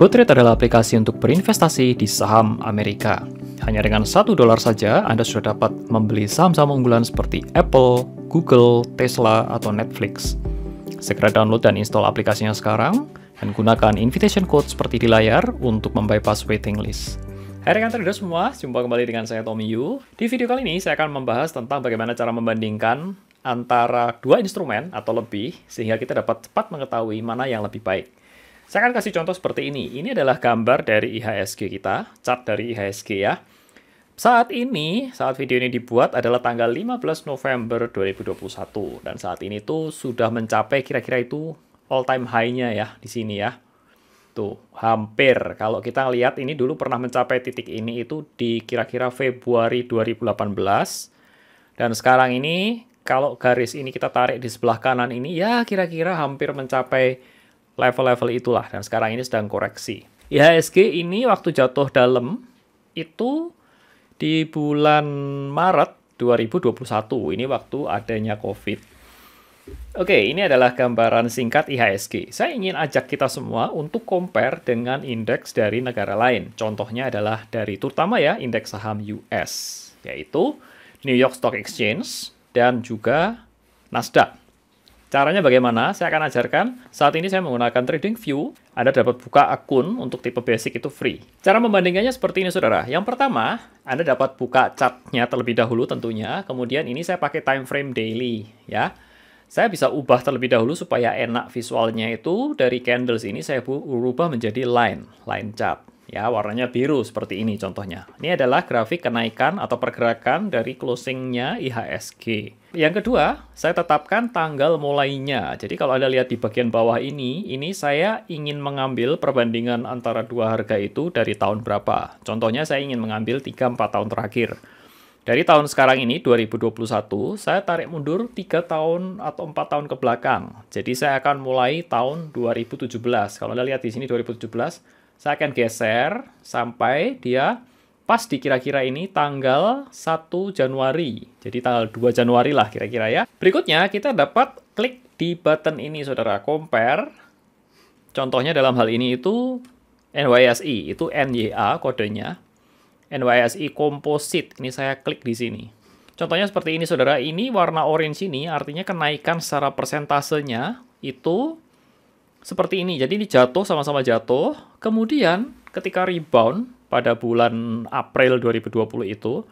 GoTrade adalah aplikasi untuk berinvestasi di saham Amerika. Hanya dengan $1 saja, Anda sudah dapat membeli saham-saham unggulan seperti Apple, Google, Tesla, atau Netflix. Segera download dan install aplikasinya sekarang, dan gunakan invitation code seperti di layar untuk membypass waiting list. Hai rekan trader semua, jumpa kembali dengan saya Tommy Yu. Di video kali ini saya akan membahas tentang bagaimana cara membandingkan antara dua instrumen atau lebih, sehingga kita dapat cepat mengetahui mana yang lebih baik. Saya akan kasih contoh seperti ini. Ini adalah gambar dari IHSG kita, chart dari IHSG ya. Saat video ini dibuat adalah tanggal 15 November 2021. Dan saat ini tuh sudah mencapai kira-kira itu all time high-nya ya, di sini ya. Tuh, hampir. Kalau kita lihat ini dulu pernah mencapai titik ini itu di kira-kira Februari 2018. Dan sekarang ini, kalau garis ini kita tarik di sebelah kanan ini, ya kira-kira hampir mencapai level-level itulah, dan sekarang ini sedang koreksi. IHSG ini waktu jatuh dalam itu di bulan Maret 2021, ini waktu adanya COVID. Oke, ini adalah gambaran singkat IHSG. Saya ingin ajak kita semua untuk compare dengan indeks dari negara lain. Contohnya adalah dari terutama ya indeks saham US, yaitu New York Stock Exchange dan juga Nasdaq. Caranya bagaimana? Saya akan ajarkan. Saat ini saya menggunakan TradingView. Anda dapat buka akun untuk tipe basic itu free. Cara membandingkannya seperti ini, saudara. Yang pertama, Anda dapat buka chartnya terlebih dahulu tentunya. Kemudian ini saya pakai time frame daily. Ya, saya bisa ubah terlebih dahulu supaya enak visualnya itu. Dari candles ini saya ubah menjadi line chart. Ya, warnanya biru seperti ini contohnya. Ini adalah grafik kenaikan atau pergerakan dari closingnya IHSG. Yang kedua, saya tetapkan tanggal mulainya. Jadi kalau Anda lihat di bagian bawah ini saya ingin mengambil perbandingan antara dua harga itu dari tahun berapa. Contohnya saya ingin mengambil 3-4 tahun terakhir. Dari tahun sekarang ini, 2021, saya tarik mundur 3 tahun atau 4 tahun ke belakang. Jadi saya akan mulai tahun 2017. Kalau Anda lihat di sini 2017, saya akan geser sampai dia pas di kira-kira ini tanggal 1 Januari. Jadi tanggal 2 Januari lah kira-kira ya. Berikutnya kita dapat klik di button ini saudara, compare. Contohnya dalam hal ini itu NYSE, itu NYA kodenya. NYSE Composite, ini saya klik di sini. Contohnya seperti ini saudara, ini warna orange ini artinya kenaikan secara persentasenya itu seperti ini. Jadi ini jatuh, sama-sama jatuh. Kemudian ketika rebound pada bulan April 2020 itu,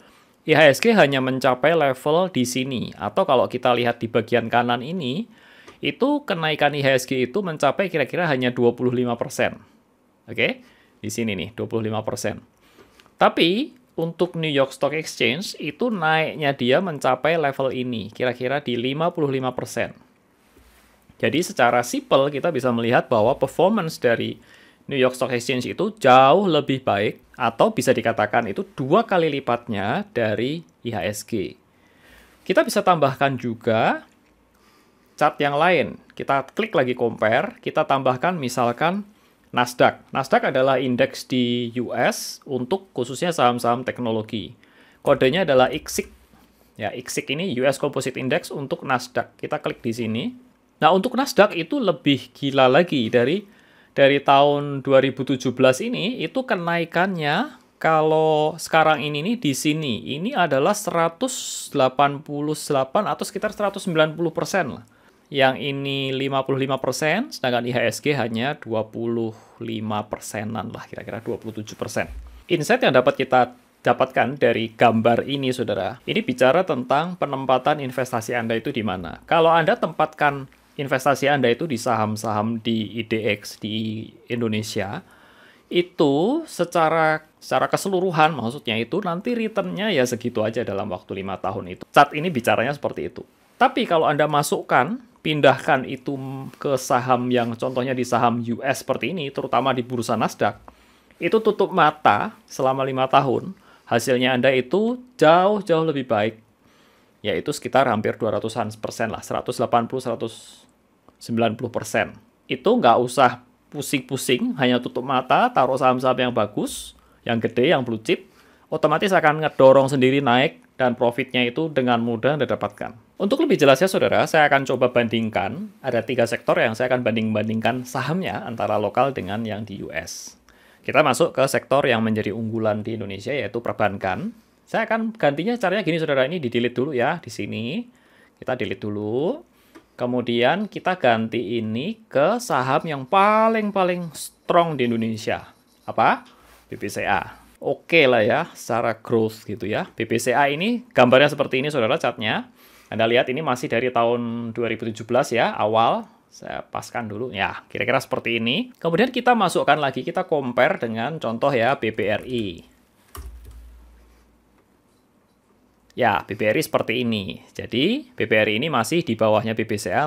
IHSG hanya mencapai level di sini. Atau kalau kita lihat di bagian kanan ini, itu kenaikan IHSG itu mencapai kira-kira hanya 25%. Oke? Di sini nih, 25%. Tapi untuk New York Stock Exchange itu naiknya dia mencapai level ini, kira-kira di 55%. Jadi secara simpel kita bisa melihat bahwa performance dari New York Stock Exchange itu jauh lebih baik atau bisa dikatakan itu 2 kali lipatnya dari IHSG. Kita bisa tambahkan juga chart yang lain. Kita klik lagi compare, kita tambahkan misalkan Nasdaq. Nasdaq adalah indeks di US untuk khususnya saham-saham teknologi. Kodenya adalah IXIC. Ya, IXIC ini US Composite Index untuk Nasdaq. Kita klik di sini. Nah, untuk Nasdaq itu lebih gila lagi dari tahun 2017 ini, itu kenaikannya kalau sekarang ini nih di sini, ini adalah 188 atau sekitar 190% lah. Yang ini 55%, sedangkan IHSG hanya 25%-an lah, kira-kira 27%. Insight yang dapat kita dapatkan dari gambar ini, saudara, ini bicara tentang penempatan investasi Anda itu di mana. Kalau Anda tempatkan investasi Anda itu di saham-saham di IDX di Indonesia, itu secara keseluruhan maksudnya itu nanti return-nya ya segitu aja dalam waktu 5 tahun itu. Chart ini bicaranya seperti itu. Tapi kalau Anda masukkan, pindahkan itu ke saham yang contohnya di saham US seperti ini, terutama di bursa Nasdaq, itu tutup mata selama 5 tahun, hasilnya Anda itu jauh-jauh lebih baik, yaitu sekitar hampir 200% lah, 180-190%. Itu nggak usah pusing-pusing, hanya tutup mata, taruh saham-saham yang bagus, yang gede, yang blue chip, otomatis akan ngedorong sendiri naik, dan profitnya itu dengan mudah Anda dapatkan. Untuk lebih jelasnya, saudara, saya akan coba bandingkan, ada 3 sektor yang saya akan banding-bandingkan sahamnya antara lokal dengan yang di US. Kita masuk ke sektor yang menjadi unggulan di Indonesia, yaitu perbankan. Saya akan gantinya caranya gini, saudara. Ini di-delete dulu ya, di sini. Kita delete dulu. Kemudian kita ganti ini ke saham yang paling strong di Indonesia. Apa? BBCA. Oke lah ya, secara growth gitu ya. BBCA ini gambarnya seperti ini, saudara, chartnya. Anda lihat ini masih dari tahun 2017 ya, awal. Saya paskan dulu, ya kira-kira seperti ini. Kemudian kita masukkan lagi, kita compare dengan contoh ya BBRI. Ya, BBRI seperti ini. Jadi, BBRI ini masih di bawahnya BBCA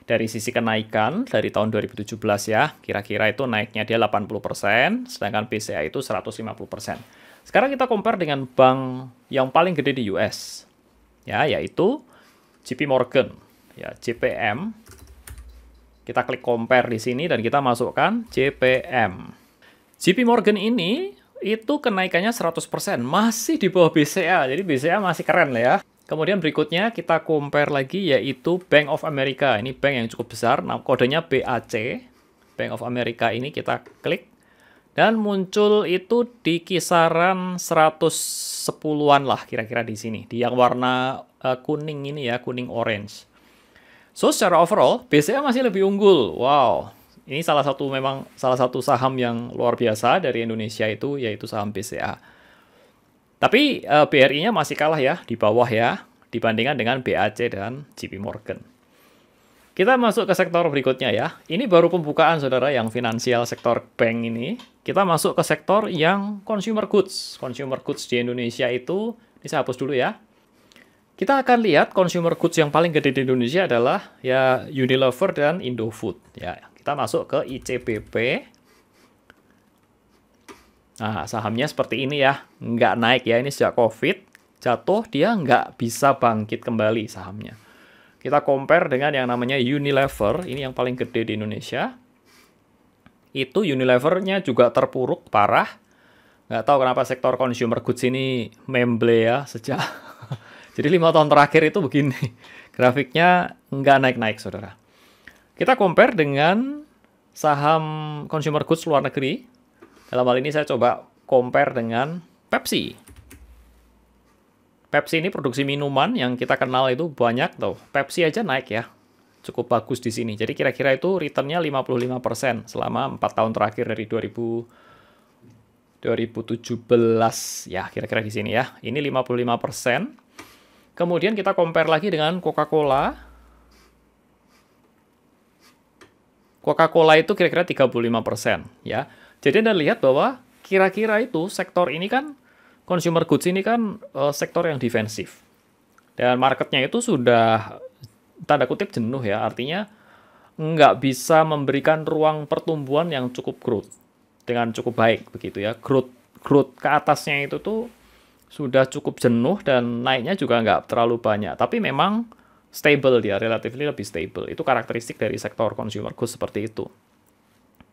dari sisi kenaikan dari tahun 2017 ya. Kira-kira itu naiknya dia 80%, sedangkan BCA itu 150%. Sekarang kita compare dengan bank yang paling gede di US. Ya, yaitu JP Morgan. Ya, JPM. Kita klik compare di sini dan kita masukkan JPM. JP Morgan ini itu kenaikannya 100%, masih di bawah BCA. Jadi BCA masih keren lah ya. Kemudian berikutnya kita compare lagi yaitu Bank of America. Ini bank yang cukup besar, nah, kodenya BAC. Bank of America ini kita klik dan muncul itu di kisaran 110-an lah kira-kira di sini. Di yang warna kuning ini ya, kuning orange. So, secara overall, BCA masih lebih unggul. Wow, ini salah satu saham yang luar biasa dari Indonesia itu, yaitu saham BCA. Tapi BRI-nya masih kalah ya, di bawah ya, dibandingkan dengan BAC dan JP Morgan. Kita masuk ke sektor berikutnya ya. Ini baru pembukaan, saudara, yang finansial sektor bank ini. Kita masuk ke sektor yang consumer goods. Consumer goods di Indonesia itu, ini saya hapus dulu ya. Kita akan lihat consumer goods yang paling gede di Indonesia adalah ya Unilever dan Indofood. Ya, kita masuk ke ICBP. Nah, sahamnya seperti ini ya, nggak naik ya, ini sejak COVID, jatuh dia nggak bisa bangkit kembali sahamnya. Kita compare dengan yang namanya Unilever, ini yang paling gede di Indonesia. Itu Unilever-nya juga terpuruk parah. Nggak tahu kenapa sektor consumer goods ini memble ya, sejak jadi 5 tahun terakhir itu begini, grafiknya nggak naik-naik, saudara. Kita compare dengan saham consumer goods luar negeri. Dalam hal ini saya coba compare dengan Pepsi. Pepsi ini produksi minuman yang kita kenal itu banyak tuh. Pepsi aja naik ya, cukup bagus di sini. Jadi kira-kira itu return-nya 55% selama 4 tahun terakhir dari 2017 ya, kira-kira di sini ya. Ini 55%. Kemudian kita compare lagi dengan Coca-Cola. Coca-Cola itu kira-kira 35% ya. Jadi Anda lihat bahwa kira-kira itu sektor ini kan, consumer goods ini kan sektor yang defensif. Dan marketnya itu sudah tanda kutip jenuh ya. Artinya nggak bisa memberikan ruang pertumbuhan yang cukup growth dengan cukup baik begitu ya. Growth ke atasnya itu tuh sudah cukup jenuh dan naiknya juga nggak terlalu banyak. Tapi memang stable dia, relatively lebih stable. Itu karakteristik dari sektor consumer goods seperti itu.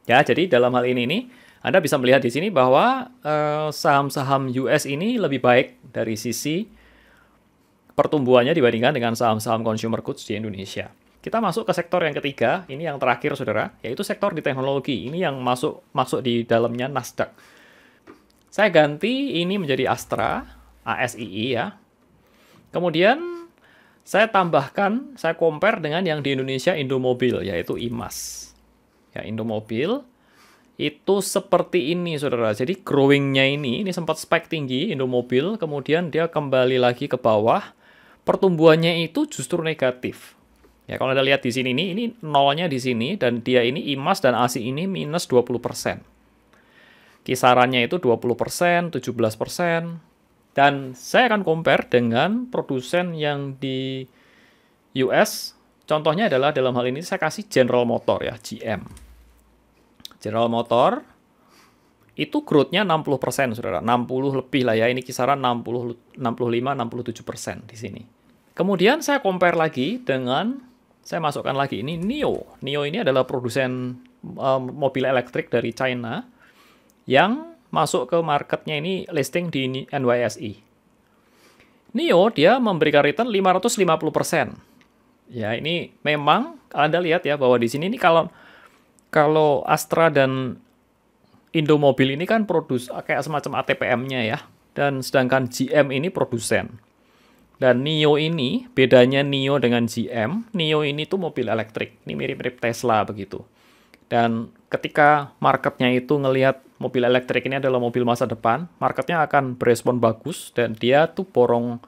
Ya, jadi dalam hal ini nih, Anda bisa melihat di sini bahwa saham-saham US ini lebih baik dari sisi pertumbuhannya dibandingkan dengan saham-saham consumer goods di Indonesia. Kita masuk ke sektor yang ketiga, ini yang terakhir, saudara, yaitu sektor di teknologi. Ini yang masuk di dalamnya Nasdaq. Saya ganti ini menjadi Astra, ASII ya. Kemudian saya tambahkan, saya compare dengan yang di Indonesia Indomobil, yaitu IMAS. Ya, Indomobil itu seperti ini, saudara. Jadi growing-nya ini sempat spike tinggi Indomobil, kemudian dia kembali lagi ke bawah. Pertumbuhannya itu justru negatif. Ya, kalau Anda lihat di sini, ini nolnya di sini, dan dia ini IMAS dan ASI ini minus 20%. Kisarannya itu 20%, 17%. Dan saya akan compare dengan produsen yang di US. Contohnya adalah dalam hal ini saya kasih General Motor ya, GM. General Motor itu growth-nya 60%, saudara. 60 lebih lah ya, ini kisaran 65-67% di sini. Kemudian saya compare lagi dengan, saya masukkan lagi ini NIO. NIO ini adalah produsen mobil elektrik dari China, yang masuk ke marketnya ini listing di NYSE. NIO dia memberikan return 550%. Ya, ini memang Anda lihat ya bahwa di sini ini kalau Astra dan Indomobil ini kan kayak semacam ATPM-nya ya. Dan sedangkan GM ini produsen. Dan NIO ini, bedanya NIO dengan GM, NIO ini tuh mobil elektrik. Ini mirip-mirip Tesla begitu. Dan ketika marketnya itu ngelihat mobil elektrik ini adalah mobil masa depan, marketnya akan berespon bagus dan dia tuh borong,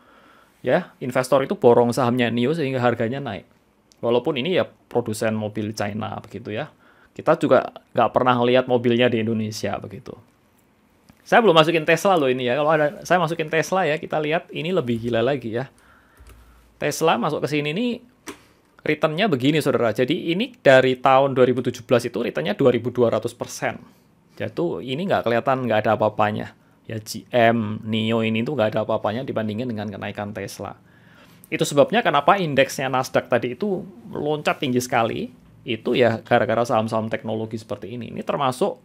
ya, investor itu borong sahamnya NIO sehingga harganya naik. Walaupun ini ya produsen mobil China begitu ya. Kita juga nggak pernah lihat mobilnya di Indonesia begitu. Saya belum masukin Tesla loh ini ya. Kalau ada saya masukin Tesla ya, kita lihat ini lebih gila lagi ya. Tesla masuk ke sini nih, return-nya begini saudara. Jadi ini dari tahun 2017 itu return-nya 2.200%. Jadi ini nggak kelihatan, nggak ada apa-apanya. Ya GM, NIO ini tuh nggak ada apa-apanya dibandingin dengan kenaikan Tesla. Itu sebabnya kenapa indeksnya Nasdaq tadi itu meloncat tinggi sekali. Itu ya gara-gara saham-saham teknologi seperti ini. Ini termasuk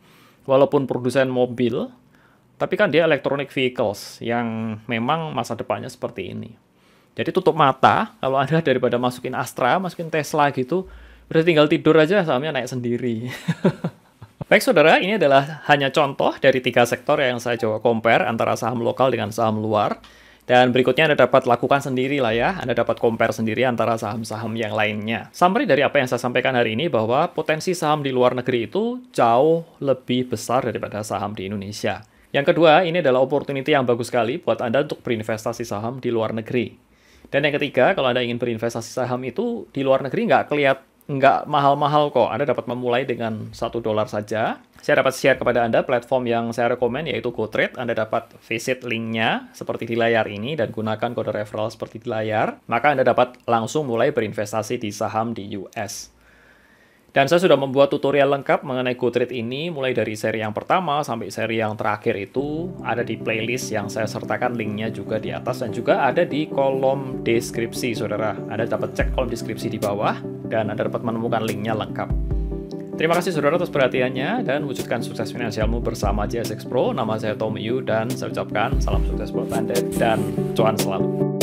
walaupun produsen mobil, tapi kan dia electronic vehicles yang memang masa depannya seperti ini. Jadi tutup mata, kalau Anda daripada masukin Astra, masukin Tesla gitu, udah tinggal tidur aja sahamnya naik sendiri. Baik saudara, ini adalah hanya contoh dari 3 sektor yang saya coba compare antara saham lokal dengan saham luar. Dan berikutnya Anda dapat lakukan sendiri lah ya, Anda dapat compare sendiri antara saham-saham yang lainnya. Summary dari apa yang saya sampaikan hari ini bahwa potensi saham di luar negeri itu jauh lebih besar daripada saham di Indonesia. Yang kedua, ini adalah opportunity yang bagus sekali buat Anda untuk berinvestasi saham di luar negeri. Dan yang ketiga, kalau Anda ingin berinvestasi saham itu di luar negeri nggak mahal-mahal kok. Anda dapat memulai dengan $1 saja. Saya dapat share kepada Anda platform yang saya rekomen yaitu GoTrade. Anda dapat visit linknya seperti di layar ini dan gunakan kode referral seperti di layar. Maka Anda dapat langsung mulai berinvestasi di saham di US. Dan saya sudah membuat tutorial lengkap mengenai GoTrade ini, mulai dari seri yang pertama sampai seri yang terakhir itu ada di playlist yang saya sertakan linknya juga di atas dan juga ada di kolom deskripsi, saudara. Anda dapat cek kolom deskripsi di bawah dan Anda dapat menemukan linknya lengkap. Terima kasih saudara atas perhatiannya dan wujudkan sukses finansialmu bersama JSX Pro. Nama saya Tommy Yu dan saya ucapkan salam sukses buat Anda dan cuan selalu.